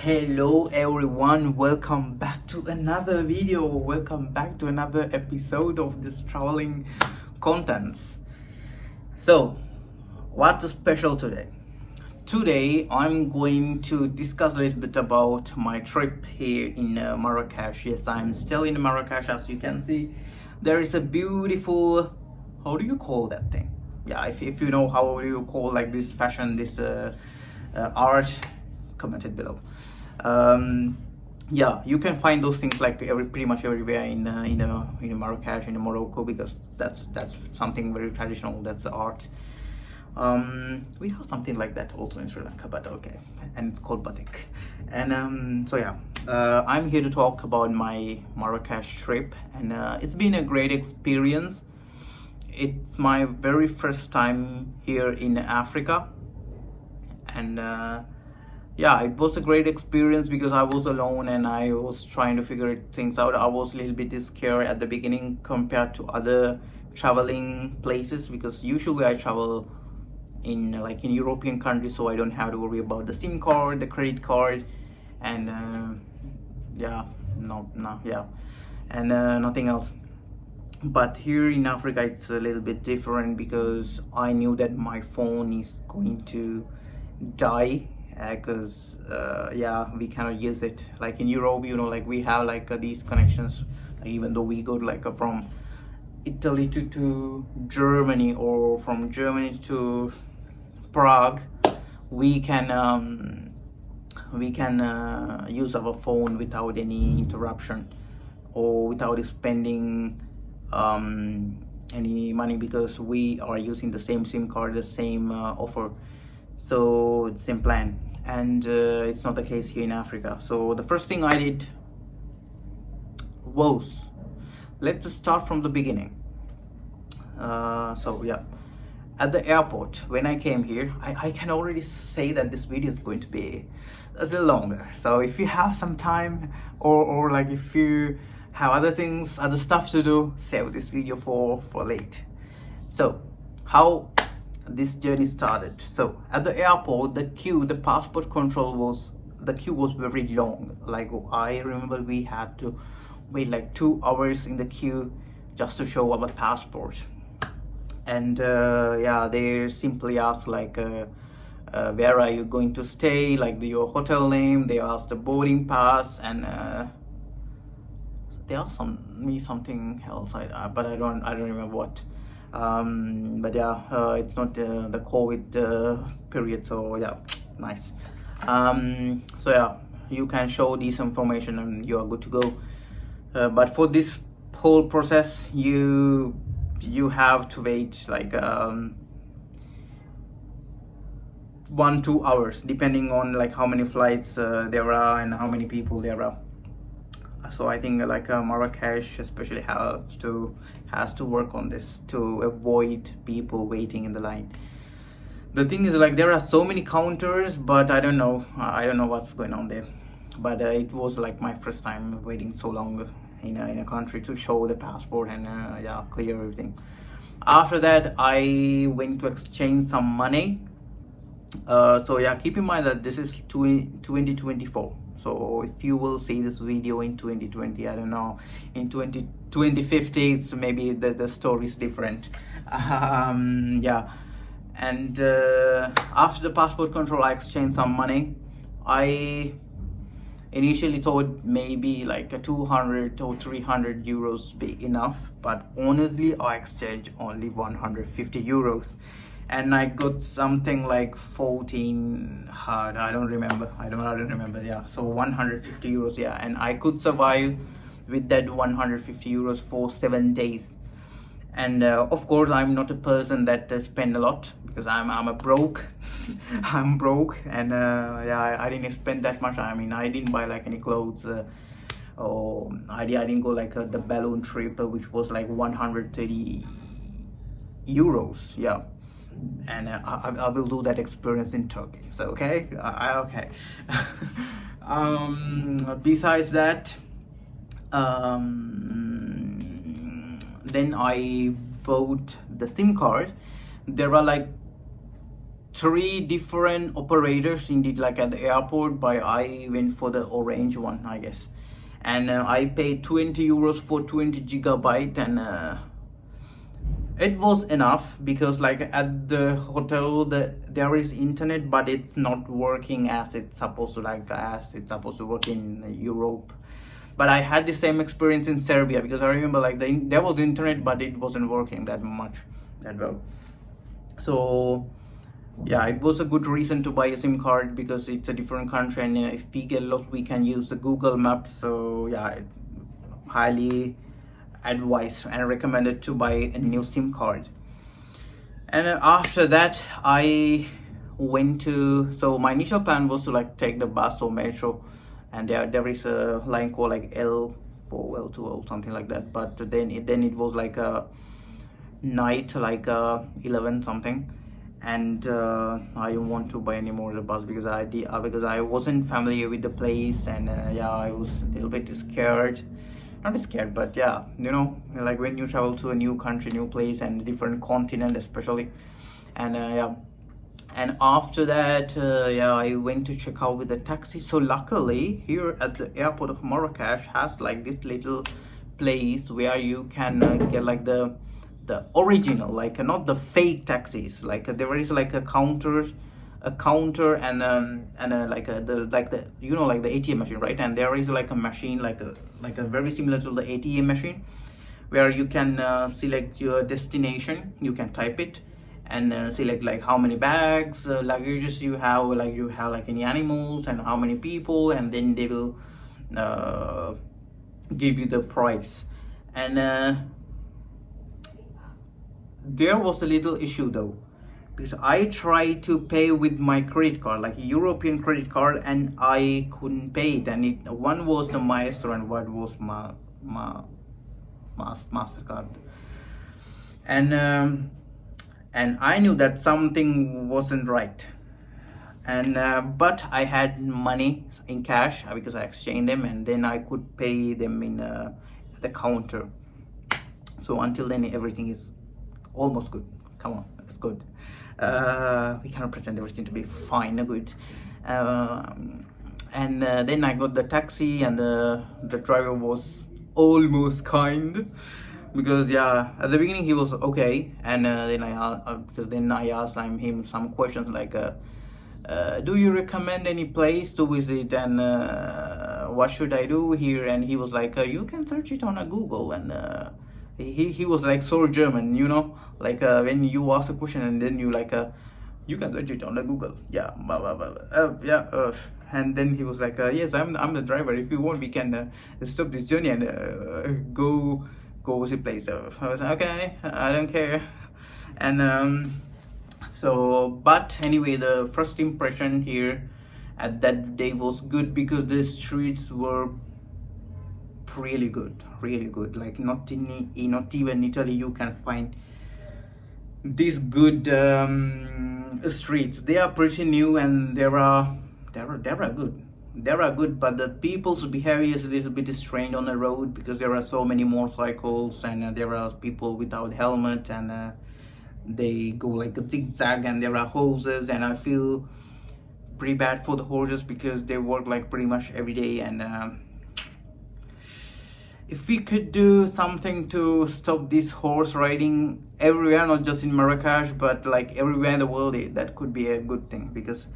Hello everyone, welcome back to another video, welcome back to another episode of this traveling contents. So what's special today? Today I'm going to discuss a little bit about my trip here in Marrakech. Yes, I'm still in Marrakech. As you can see, there is a beautiful, how do you call that thing? Yeah, if you know how do you call like this fashion, this art, comment it below. Yeah, you can find those things like pretty much everywhere in Marrakech, in Morocco, because that's something very traditional. That's the art. We have something like that also in Sri Lanka, but okay, and it's called batik. And so yeah, I'm here to talk about my Marrakech trip, and it's been a great experience. It's my very first time here in Africa, and yeah, it was a great experience because I was alone and I was trying to figure things out. I was a little bit scared at the beginning compared to other traveling places, because usually I travel in European countries, so I don't have to worry about the SIM card, the credit card, and nothing else. But here in Africa it's a little bit different, because I knew that my phone is going to die, because yeah, we cannot use it like in Europe. Like we have these connections, even though we go from Italy to Germany, or from Germany to Prague, we can use our phone without any interruption, or without spending any money, because we are using the same SIM card, the same offer, so same plan. And it's not the case here in Africa. So the first thing I did was, let's start from the beginning. So yeah, at the airport when I came here, I can already say that this video is going to be a little longer. So if you have some time, or like if you have other stuff to do, save this video for late. So how this journey started. So at the airport, the passport control was very long. Like I remember we had to wait like 2 hours in the queue just to show our passport. And yeah, they simply asked where are you going to stay, your hotel name. They asked the boarding pass, and they asked something else, but I don't remember what. But yeah, it's not the COVID period, so yeah, nice. So yeah, you can show this information and you are good to go. But for this whole process, you have to wait 1-2 hours, depending on how many flights there are and how many people there are. So I think Marrakech especially has to work on this to avoid people waiting in the line. The thing is, there are so many counters, but I don't know what's going on there. But it was my first time waiting so long in a country to show the passport and yeah, clear everything. After that, I went to exchange some money. So yeah, keep in mind that this is 2024. So if you will see this video in 2020, I don't know, in 2050, it's maybe the story is different. Yeah. And after the passport control, I exchanged some money. I initially thought maybe a 200 or 300 euros be enough, but honestly I exchanged only 150 euros. And I got something like 14 hard, I don't remember, yeah. So 150 euros, yeah, and I could survive with that 150 euros for 7 days. And of course I'm not a person that spend a lot, because I'm a broke. I'm broke, and yeah, I didn't spend that much. I mean, I didn't buy any clothes, or I didn't go the balloon trip, which was 130 euros, yeah. And I will do that experience in Turkey. So okay, okay. Besides that, then I bought the SIM card. There are three different operators indeed, like at the airport, but I went for the orange one, I guess. And I paid 20 euros for 20 gigabyte, and it was enough, because like at the hotel there is internet, but it's not working as it's supposed to, like as it's supposed to work in Europe. But I had the same experience in Serbia, because I remember like there was internet, but it wasn't working that well. So yeah, it was a good reason to buy a SIM card, because it's a different country, and if we get lost, we can use the Google Maps. So yeah, highly advised and recommended to buy a new SIM card. And after that, I went to, so my initial plan was to like take the bus or metro, and there is a line called like L4, L2, something like that. But then it was like a night, like 11 something, and I don't want to buy any more the bus, because I wasn't familiar with the place, and yeah, I was a little bit scared. Not scared, but yeah, you know, like when you travel to a new country, new place, and different continent especially. And yeah, and after that, yeah, I went to check out with the taxi. So luckily here at the airport of Marrakech has like this little place where you can get like the original, like not the fake taxis. Like there is like a counter, and the you know, like the ATM machine, right? And there is like a machine, like a very similar to the ATM machine, where you can select your destination. You can type it and select like how many bags, luggages you have, like any animals and how many people, and then they will give you the price. And there was a little issue though, because I tried to pay with my credit card, like European credit card, and I couldn't pay it. And one was the Maestro and one was Mastercard. And I knew that something wasn't right. And but I had money in cash, because I exchanged them, and then I could pay them in the counter. So until then, everything is almost good. Come on, it's good. We cannot pretend everything to be fine or good. And then I got the taxi, and the driver was almost kind, because yeah, at the beginning he was okay, and then I asked him some questions like, do you recommend any place to visit, and what should I do here? And he was like, you can search it on a Google. And he was like so German, you know, like when you ask a question and then you like you can search it on the Google, yeah, blah, blah, blah. Yeah, and then he was like, yes, I'm the driver, if you want we can stop this journey and go visit place. I was like, okay, I don't care. And so, but anyway, the first impression here at that day was good, because the streets were really good, like not even in Italy you can find these good streets. They are pretty new, and they are good, but the people's behavior is a little bit strange on the road, because there are so many motorcycles, and there are people without helmet, and they go like a zigzag, and there are horses, and I feel pretty bad for the horses, because they work like pretty much every day. And if we could do something to stop this horse riding everywhere, not just in Marrakech, but like everywhere in the world, that could be a good thing, because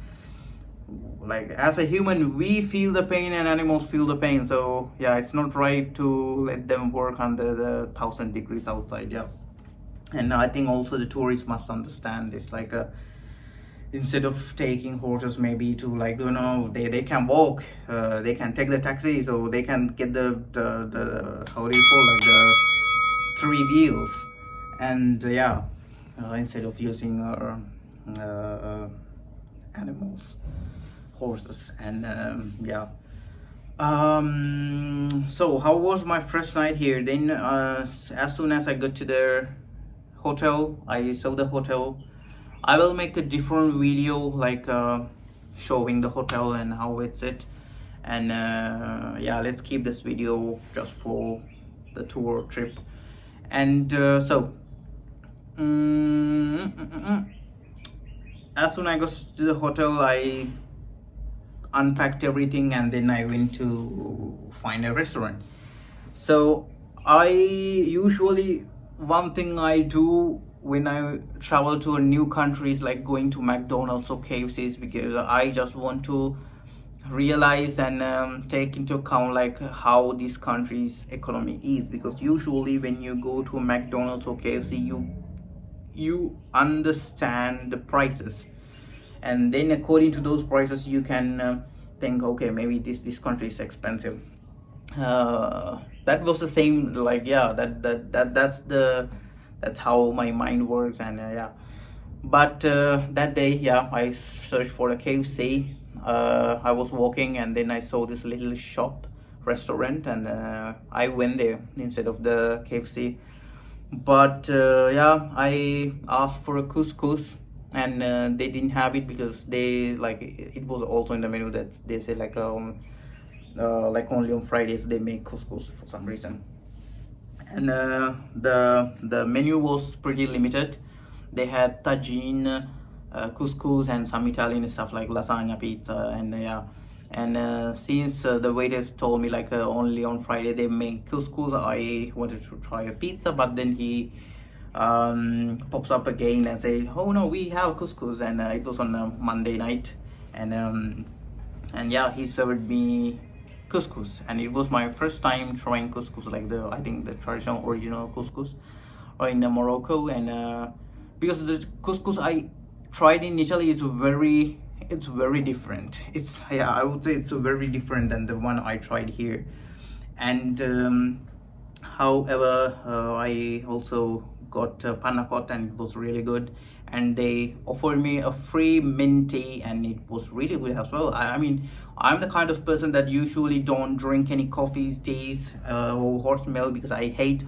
like as a human we feel the pain and animals feel the pain. So yeah, it's not right to let them work under the 1,000 degrees outside. Yeah, and I think also the tourists must understand this, like instead of taking horses maybe to, like, you know, they can walk, they can take the taxi, so they can get the how do you call, like the 3 wheels. And yeah, instead of using animals, horses. And yeah, so how was my first night here? Then as soon as I got to the hotel, I saw the hotel. I will make a different video, like showing the hotel and how it's it. And yeah, let's keep this video just for the tour trip. And so as soon as I got to the hotel, I unpacked everything and then I went to find a restaurant. So I usually, one thing I do when I travel to a new country is like going to McDonald's or KFC's, because I just want to realize and take into account like how this country's economy is. Because usually when you go to McDonald's or KFC, you understand the prices, and then according to those prices you can think, okay, maybe this country is expensive. That was the same, like, yeah, that's how my mind works. And yeah, but that day, yeah, I searched for a KFC. I was walking and then I saw this little shop restaurant, and I went there instead of the KFC. But yeah, I asked for a couscous, and they didn't have it, because they, like, it was also in the menu that they say like only on Fridays they make couscous for some reason. And the menu was pretty limited. They had tajine, couscous, and some Italian stuff like lasagna, pizza, and yeah. And since the waiters told me like only on Friday they make couscous, I wanted to try a pizza. But then he pops up again and say, oh no, we have couscous. And it was on a Monday night, and yeah, he served me couscous, and it was my first time trying couscous, like I think the traditional original couscous or in Morocco. And because the couscous I tried in Italy is very different. It's, yeah, I would say it's very different than the one I tried here. And however, I also got panna cotta, and it was really good. And they offered me a free mint tea, and it was really good as well. I mean, I'm the kind of person that usually don't drink any coffees, teas, or hot milk, because I hate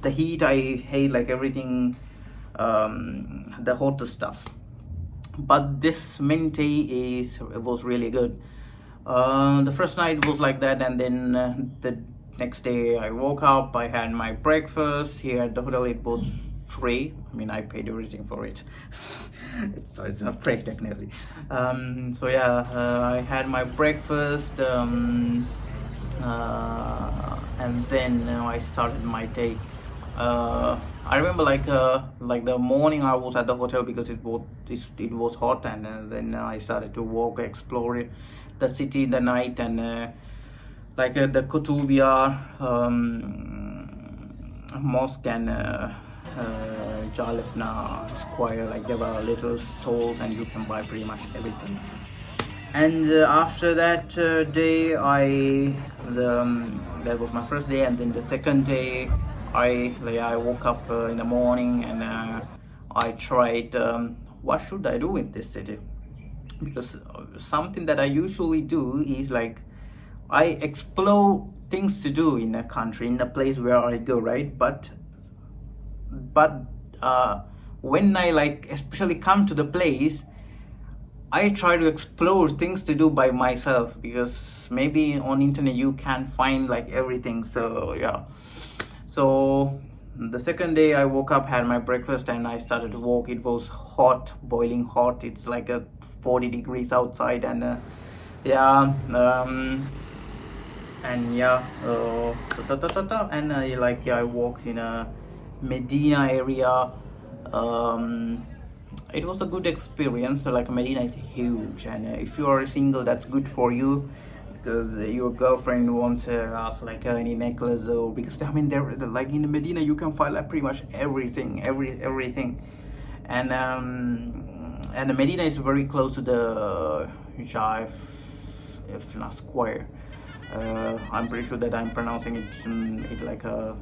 the heat. I hate like everything, the hotter stuff. But this mint tea was really good. The first night was like that, and then the next day I woke up, I had my breakfast here at the hotel. It was free. I mean, I paid everything for it. It's not free technically. So yeah, I had my breakfast, and then I started my day. I remember like the morning I was at the hotel because it was hot, and then I started to walk, explore the city in the night, and the Koutoubia Mosque and el-Fnaa square. Like, there were little stalls and you can buy pretty much everything. And after that day, that was my first day. And then the second day, I woke up in the morning, and I tried what should I do in this city, because something that I usually do is like I explore things to do in a country, in a place where I go, right? But when I especially come to the place, I try to explore things to do by myself, because maybe on internet you can't find like everything. So yeah. So the second day I woke up, had my breakfast, and I started to walk. It was hot, boiling hot. It's like 40 degrees outside, and yeah, and yeah, and I walked in a Medina area. It was a good experience. Like, Medina is huge, and if you are single, that's good for you, because your girlfriend won't ask like any necklace, or because I mean, they're like in Medina you can find like pretty much everything. And the Medina is very close to the el-Fnaa square. I'm pretty sure that I'm pronouncing it like the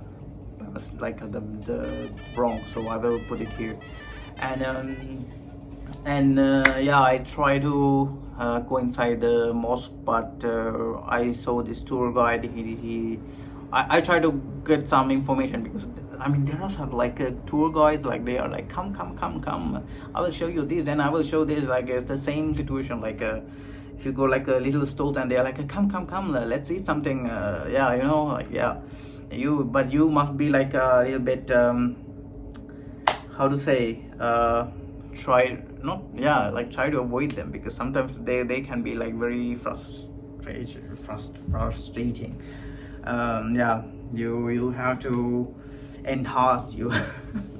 wrong, so I will put it here. And yeah, I try to go inside the mosque, but I saw this tour guide. I try to get some information, because I mean, there are some tour guides, like they are like, come, I will show you this, and I will show this. Like, it's the same situation. Like if you go like a little stall, and they're like, come, let's eat something. Yeah, you know, like, yeah, but you must be like a little bit how to say, not, yeah, like try to avoid them, because sometimes they can be like very frustrating. Yeah, you have to enhance you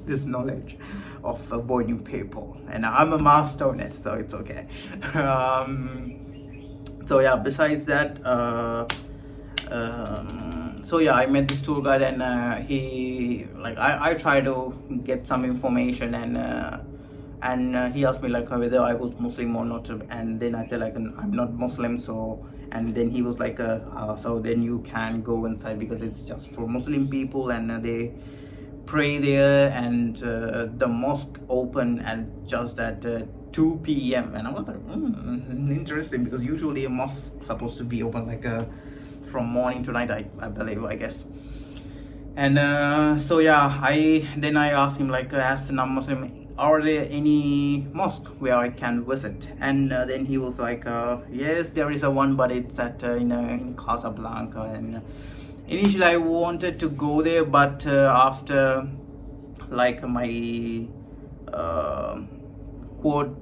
this knowledge of avoiding people, and I'm a master on it, so it's okay. So yeah, besides that, so yeah, I met this tour guide, and he, like, I try to get some information, and he asked me like whether I was Muslim or not, and then I said like I'm not Muslim. So, and then he was like so then you can go inside because it's just for Muslim people, and they pray there, and the mosque open at just at 2 p.m. and I was like, interesting, because usually a mosque supposed to be open like from morning to night, I believe, I guess. And so yeah, I asked him like, as a non-Muslim, are there any mosque where I can visit? And then he was like, yes, there is a one, but it's at in Casablanca. And initially I wanted to go there, but after like my quad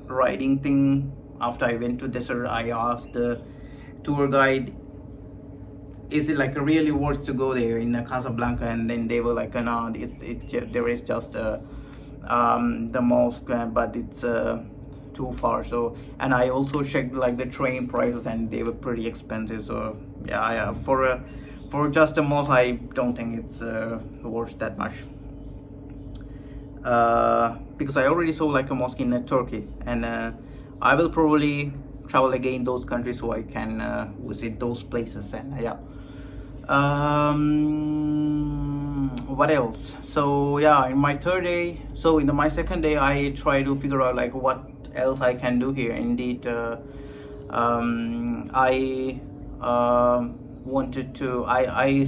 riding thing, after I went to desert, I asked the tour guide, is it like really worth to go there in Casablanca? And then they were like, no, there is just the mosque, but it's too far. So, and I also checked like the train prices, and they were pretty expensive. So yeah, for just a mosque, I don't think it's worth that much. Because I already saw like a mosque in Turkey, and I will probably travel again those countries so I can visit those places. And yeah, what else? So yeah, in my third day, so in my second day, I try to figure out like what else I can do here. Indeed, I wanted to, I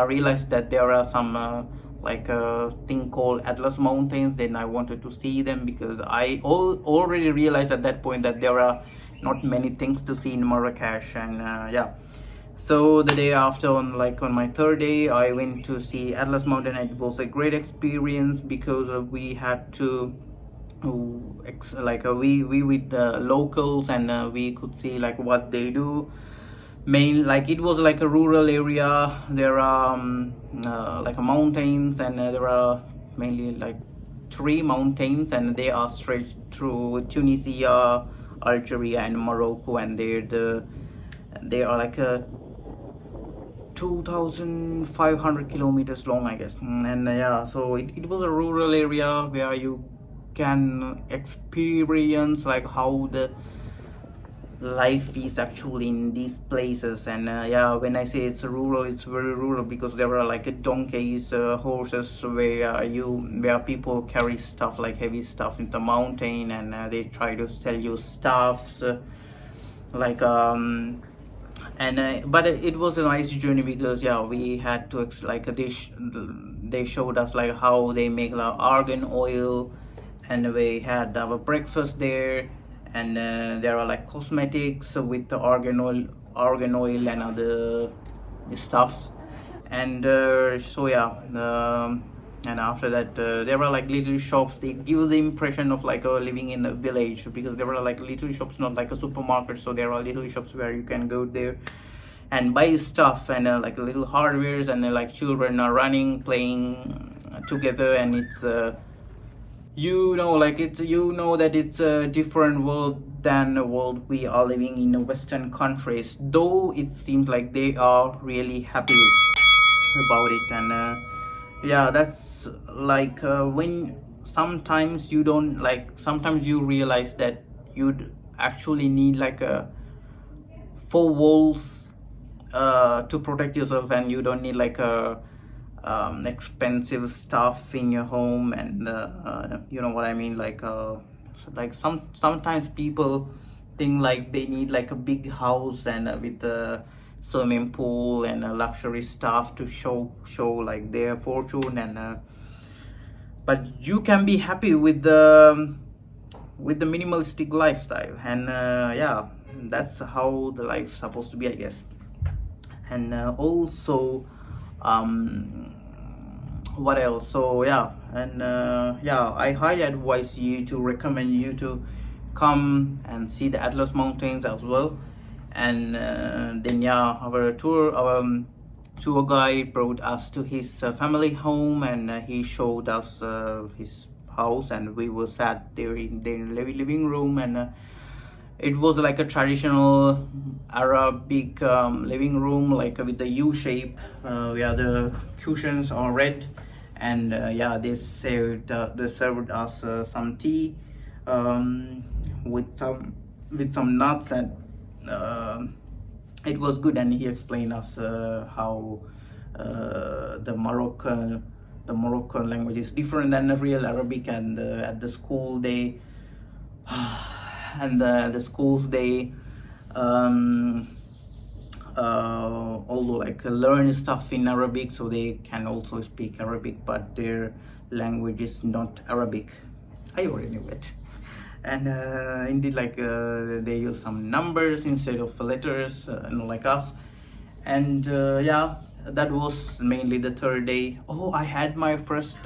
realized that there are some like a thing called Atlas Mountains. Then I wanted to see them, because I already realized at that point that there are not many things to see in Marrakech. And yeah, so the day after, on my third day, I went to see Atlas Mountain. It was a great experience, because we had to we with the locals, and we could see like what they do. Like it was like a rural area. There are like mountains, and there are mainly like 3 mountains, and they are stretched through Tunisia, Algeria, and Morocco, and they are like 2,500 kilometers long, I guess. And yeah, so it was a rural area where you can experience like how the life is actually in these places. And yeah, when I say it's rural, it's very rural, because there are like donkeys, horses, where people carry stuff, like heavy stuff, in the mountain, and they try to sell you stuff, like and but it was a nice journey, because yeah, we had to like they showed us like how they make like argan oil, and we had our breakfast there. And there are like cosmetics with the argan oil and other stuff. And so yeah, and after that, there are like little shops. They give the impression of like living in a village, because there are like little shops, not like a supermarket. So there are little shops where you can go there and buy stuff, and like little hardwares, and like children are running, playing together. And it's like that it's a different world than the world we are living in the Western countries, though it seems like they are really happy about it. And yeah, that's like when sometimes you realize that you'd actually need like a 4 walls to protect yourself, and you don't need like a expensive stuff in your home. And you know what I mean, like sometimes people think like they need like a big house, and with a swimming pool and luxury stuff to show like their fortune. And but you can be happy with the minimalistic lifestyle. And yeah, that's how the life's supposed to be, I guess. And also what else? So yeah, and yeah, I highly advise you to recommend you to come and see the Atlas Mountains as well. And then yeah, our tour guide brought us to his family home, and he showed us his house, and we were sat there in the living room, and it was like a traditional Arabic living room, like with the U shape, where the cushions are red, and yeah, they served us some tea, with some nuts, and uh, it was good. And he explained us how the Moroccan language is different than the real Arabic, and at the school they and the schools they um, although like learn stuff in Arabic, so they can also speak Arabic, but their language is not Arabic. I already knew it. And indeed, like they use some numbers instead of letters, like us. And yeah, that was mainly the third day. Oh, I had my first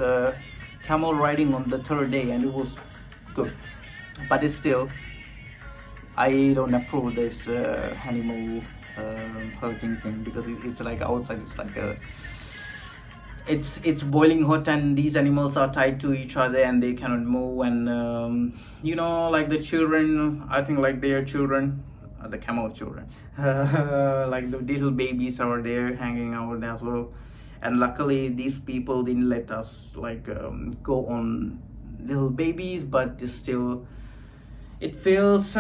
camel riding on the third day, and it was good, but it's still, I don't approve this animal hurting thing, because it's like outside, it's like it's boiling hot, and these animals are tied to each other and they cannot move. And like the children, I think like their children, the camel children, like the little babies are there hanging out as well. And luckily these people didn't let us like go on little babies, but it's still, it feels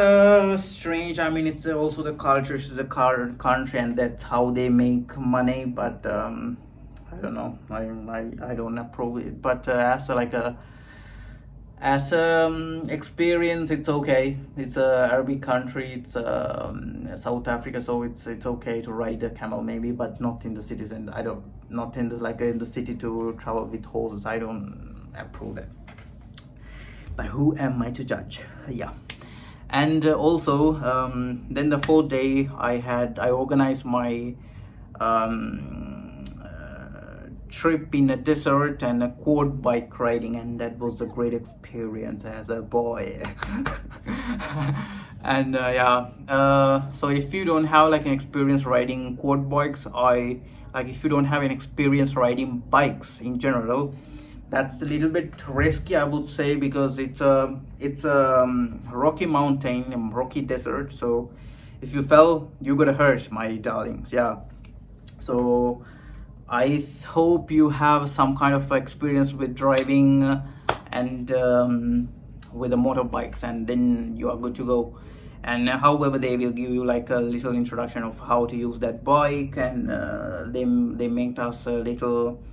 strange. I mean, it's also the culture, it's the country, and that's how they make money. But I don't know. I don't approve it. But as experience, it's okay. It's a Arabic country. It's South Africa, so it's okay to ride a camel maybe, but not in the cities. And I don't, not in the like in the city to travel with horses. I don't approve that. But who am I to judge? Yeah. And also then the fourth day I organized my trip in a desert and a quad bike riding, and that was a great experience as a boy. And yeah, so if you don't have like an experience riding quad bikes, if you don't have an experience riding bikes in general, that's a little bit risky, I would say, because it's a rocky mountain, rocky desert. So if you fell, you're gonna hurt, my darlings. Yeah. So I hope you have some kind of experience with driving and with the motorbikes, and then you are good to go. And however, they will give you like a little introduction of how to use that bike, and they make us a little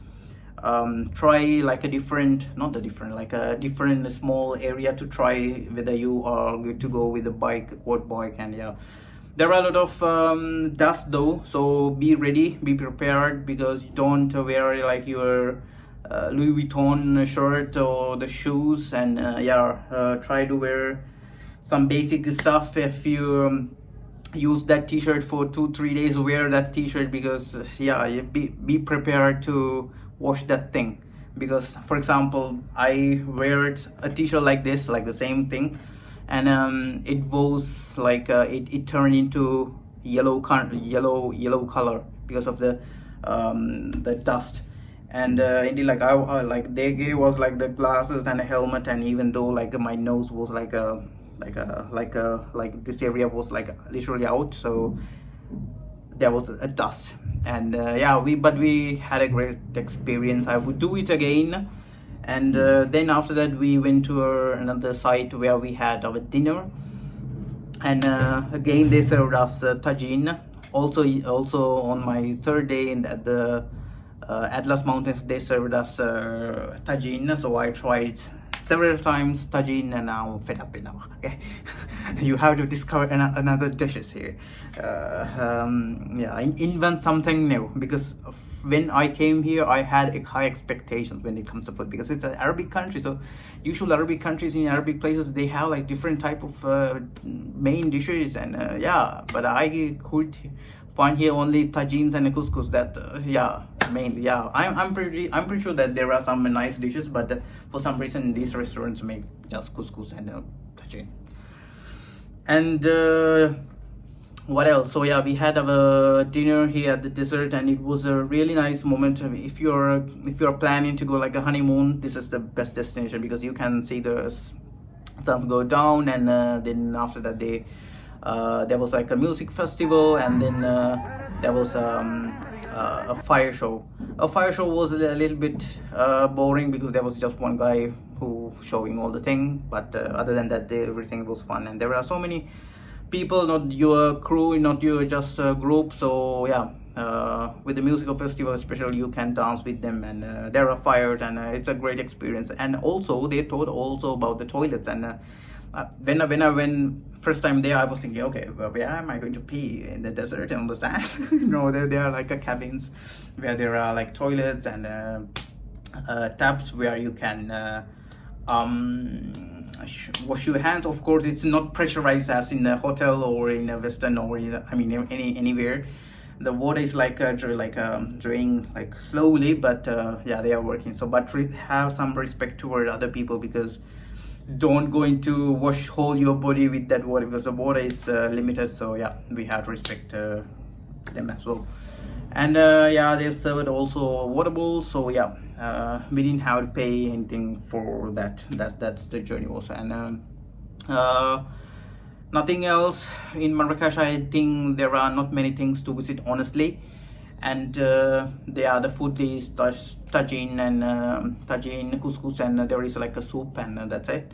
try like a different, not a different, like a different small area to try whether you are good to go with the bike, quad bike. And yeah, there are a lot of dust though, so be ready, be prepared, because you don't wear like your Louis Vuitton shirt or the shoes. And try to wear some basic stuff. If you use that t-shirt for 2-3 days, wear that t-shirt, because be prepared to wash that thing. Because for example, I wear a t-shirt like this, like the same thing, and it was like it turned into yellow color because of the dust. And indeed, like I like they gave us like the glasses and a helmet, and even though like my nose was like this area was like literally out, so there was a dust. And we had a great experience. I would do it again. And then after that we went to another site where we had our dinner, and again they served us tajine. Also on my third day at the Atlas Mountains, they served us tajine, so I tried several times tajine, and now I'm fed up enough. Okay. You have to discover another dishes here. Invent something new, because when I came here I had high expectations when it comes to food, because it's an Arabic country. So usual Arabic countries, in Arabic places, they have like different type of main dishes. And but I could find here only tajines and couscous. That mainly. Yeah, I'm pretty sure that there are some nice dishes, but for some reason these restaurants make just couscous and tajine. And what else? So yeah, we had our dinner here at the desert, and it was a really nice moment. I mean, if you're planning to go like a honeymoon, this is the best destination because you can see the suns go down, and then after that there was like a music festival, and then there was a fire show. A fire show was a little bit boring because there was just one guy who showing all the thing, but other than that, everything was fun, and there are so many people, not your crew, not your just group. So yeah, with the musical festival especially, you can dance with them, and there are fires, and it's a great experience. And also they told also about the toilets, and when I went first time there, I was thinking, okay, well, where am I going to pee? In the desert and on the sand? No, there are like cabins where there are like toilets and taps where you can wash your hands. Of course, it's not pressurized as in a hotel or in a Western or in, I mean anywhere. The water is like draining like slowly, but yeah, they are working. So, but have some respect toward other people, because don't go into wash whole your body with that water, because the water is limited. So yeah, we have to respect them as well. And yeah, they've served also water bowls. So yeah, we didn't have to pay anything for that. That's the journey also. And nothing else in Marrakech. I think there are not many things to visit, honestly. And the food is tajine and tajine, couscous, and there is like a soup, and that's it.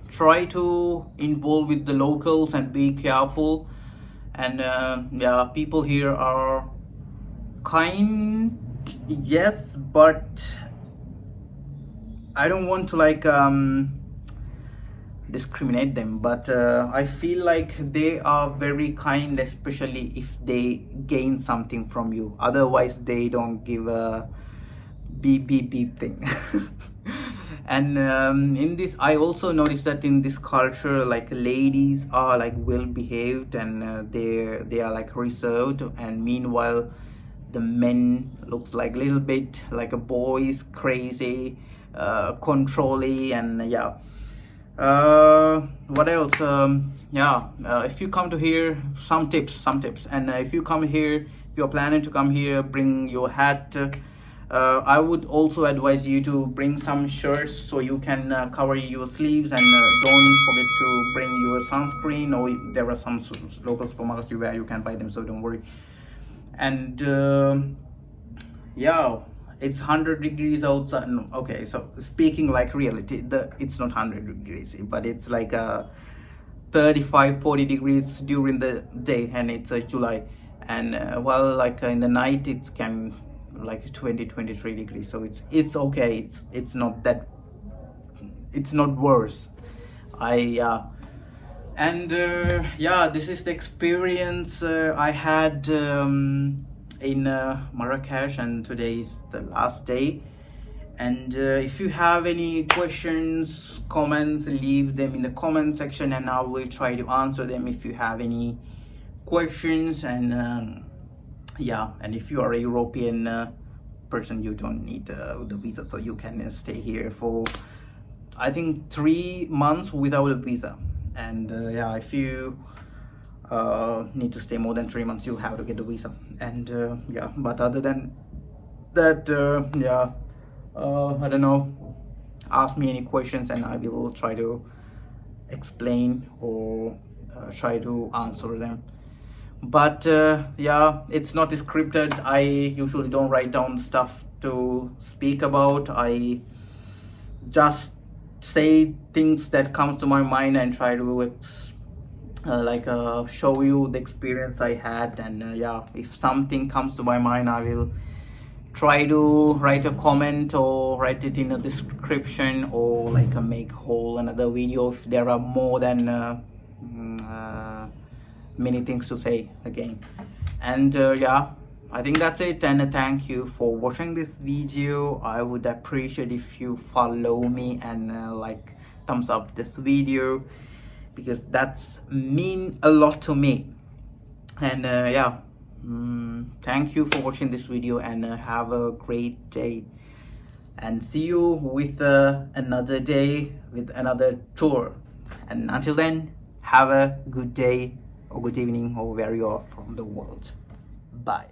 Try to involve with the locals and be careful. And yeah, people here are kind, yes, but I don't want to like discriminate them, but I feel like they are very kind, especially if they gain something from you. Otherwise they don't give a beep beep beep thing. And in this, I also noticed that in this culture, like ladies are like well behaved, and they are like reserved, and meanwhile the men looks like little bit like a boys, crazy, controlling, and yeah. What else? Yeah, if you come to here, some tips. And if you come here, if you're planning to come here, bring your hat. I would also advise you to bring some shirts so you can cover your sleeves, and don't forget to bring your sunscreen, or there are some local supermarkets where you can buy them, so don't worry. And yeah, it's 100 degrees outside. No, okay, so speaking like reality, it's not 100 degrees, but it's like 35-40 degrees during the day, and it's July. And well, like in the night it can like 20-23 degrees, so it's okay. It's not that, it's not worse. And yeah, this is the experience I had in Marrakech, and today is the last day. And if you have any questions, comments, leave them in the comment section, and I will try to answer them if you have any questions. And yeah, and if you are a European person, you don't need the visa, so you can stay here for I think 3 months without a visa. And yeah, if you need to stay more than 3 months, you have to get a visa. And yeah, but other than that, yeah, I don't know, ask me any questions and I will try to explain or try to answer them. But yeah, it's not scripted. I usually don't write down stuff to speak about. I just say things that come to my mind and try to show you the experience I had. And yeah, if something comes to my mind, I will try to write a comment or write it in a description, or like make whole another video if there are more than many things to say again. And yeah, I think that's it. And thank you for watching this video. I would appreciate if you follow me and like thumbs up this video, because that's mean a lot to me. And yeah, Thank you for watching this video, and have a great day, and see you with another day with another tour. And until then, have a good day or good evening or where you are from the world. Bye.